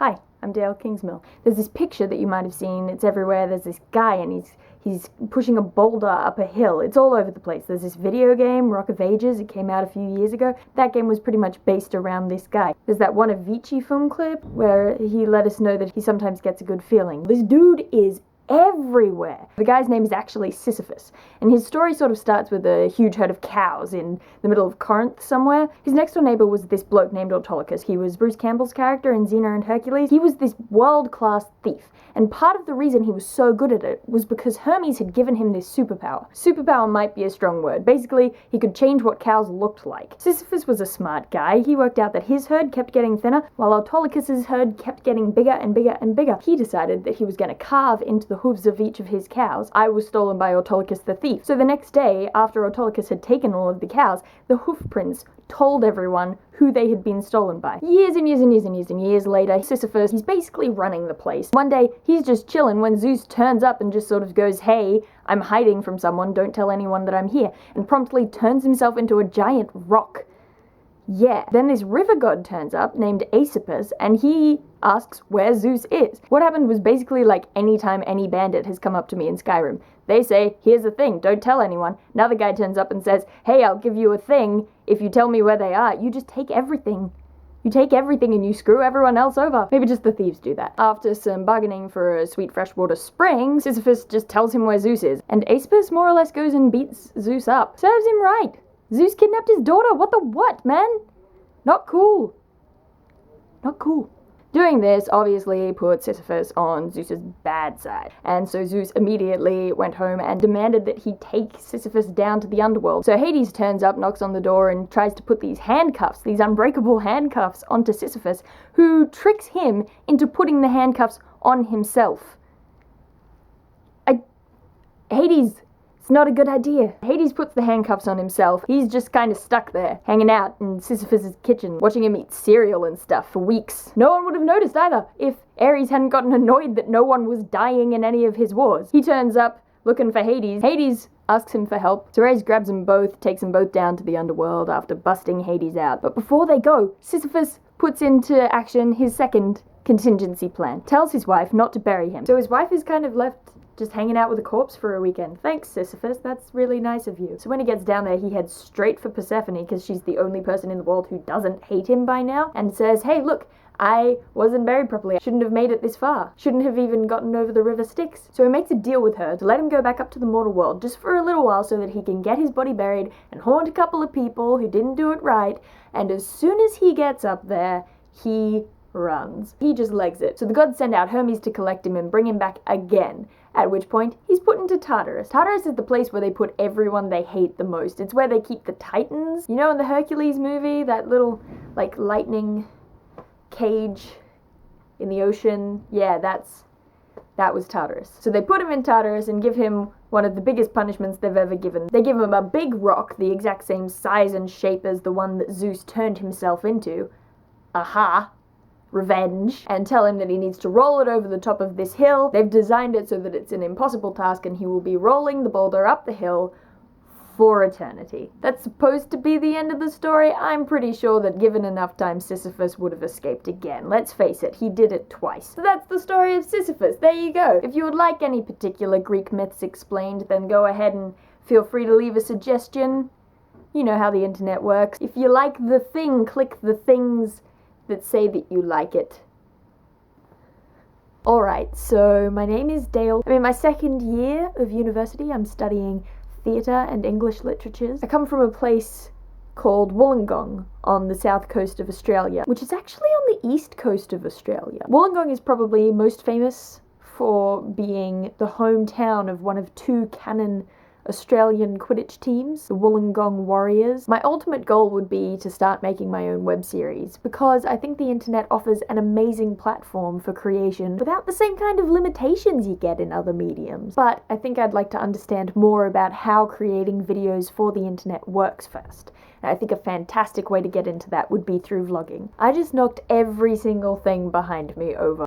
Hi, I'm Dale Kingsmill. There's this picture that you might have seen, it's everywhere, there's this guy and he's pushing a boulder up a hill. It's all over the place. There's this video game, Rock of Ages, it came out a few years ago. That game was pretty much based around this guy. There's that one Avicii film clip where he let us know that he sometimes gets a good feeling. This dude is everywhere. The guy's name is actually Sisyphus, and his story sort of starts with a huge herd of cows in the middle of Corinth somewhere. His next door neighbor was this bloke named Autolycus. He was Bruce Campbell's character in Xena and Hercules. He was this world-class thief, and part of the reason he was so good at it was because Hermes had given him this superpower. Superpower might be a strong word. Basically, he could change what cows looked like. Sisyphus was a smart guy. He worked out that his herd kept getting thinner, while Autolycus's herd kept getting bigger and bigger and bigger. He decided that he was going to carve into the hooves of each of his cows. I was stolen by Autolycus the thief. So the next day, after Autolycus had taken all of the cows, the hoof prints told everyone who they had been stolen by. Years and years and years and years and years later, Sisyphus, he's basically running the place. One day, he's just chilling when Zeus turns up and just sort of goes, "Hey, I'm hiding from someone, don't tell anyone that I'm here," and promptly turns himself into a giant rock. Yeah. Then this river god turns up, named Asopus, and he asks where Zeus is. What happened was basically like anytime any bandit has come up to me in Skyrim, they say, "Here's a thing, don't tell anyone." Another guy turns up and says, "Hey, I'll give you a thing if you tell me where they are." You just take everything. You take everything and you screw everyone else over. Maybe just the thieves do that. After some bargaining for a sweet freshwater spring, Sisyphus just tells him where Zeus is, and Asopus more or less goes and beats Zeus up. Serves him right. Zeus kidnapped his daughter. What the what, man? Not cool. Not cool. Doing this obviously put Sisyphus on Zeus's bad side, and so Zeus immediately went home and demanded that he take Sisyphus down to the underworld. So Hades turns up, knocks on the door, and tries to put these handcuffs, these unbreakable handcuffs, onto Sisyphus, who tricks him into putting the handcuffs on himself. Hades, it's not a good idea. Hades puts the handcuffs on himself. He's just kind of stuck there, hanging out in Sisyphus' kitchen, watching him eat cereal and stuff for weeks. No one would have noticed either if Ares hadn't gotten annoyed that no one was dying in any of his wars. He turns up looking for Hades. Hades asks him for help. So Ares grabs them both, takes them both down to the underworld after busting Hades out. But before they go, Sisyphus puts into action his second contingency plan. Tells his wife not to bury him. So his wife is kind of left just hanging out with a corpse for a weekend. Thanks, Sisyphus, that's really nice of you. So when he gets down there, he heads straight for Persephone, because she's the only person in the world who doesn't hate him by now, and says, "Hey, look, I wasn't buried properly. I shouldn't have made it this far. Shouldn't have even gotten over the river Styx." So he makes a deal with her to let him go back up to the mortal world just for a little while so that he can get his body buried and haunt a couple of people who didn't do it right, and as soon as he gets up there, he runs. He just legs it. So the gods send out Hermes to collect him and bring him back again, at which point he's put into Tartarus. Tartarus is the place where they put everyone they hate the most. It's where they keep the Titans. You know, in the Hercules movie, that little, like, lightning cage in the ocean? Yeah, that was Tartarus. So they put him in Tartarus and give him one of the biggest punishments they've ever given. They give him a big rock, the exact same size and shape as the one that Zeus turned himself into. Aha! Revenge, and tell him that he needs to roll it over the top of this hill. They've designed it so that it's an impossible task, and he will be rolling the boulder up the hill for eternity. That's supposed to be the end of the story. I'm pretty sure that given enough time, Sisyphus would have escaped again. Let's face it, he did it twice. So that's the story of Sisyphus. There you go. If you would like any particular Greek myths explained, then go ahead and feel free to leave a suggestion. You know how the internet works. If you like the thing, click the things that say that you like it. Alright, so my name is Dale. I'm in my second year of university. I'm studying theatre and English literatures. I come from a place called Wollongong on the south coast of Australia, which is actually on the east coast of Australia. Wollongong is probably most famous for being the hometown of one of two canon Australian Quidditch teams, the Wollongong Warriors. My ultimate goal would be to start making my own web series, because I think the internet offers an amazing platform for creation without the same kind of limitations you get in other mediums. But I think I'd like to understand more about how creating videos for the internet works first. And I think a fantastic way to get into that would be through vlogging. I just knocked every single thing behind me over.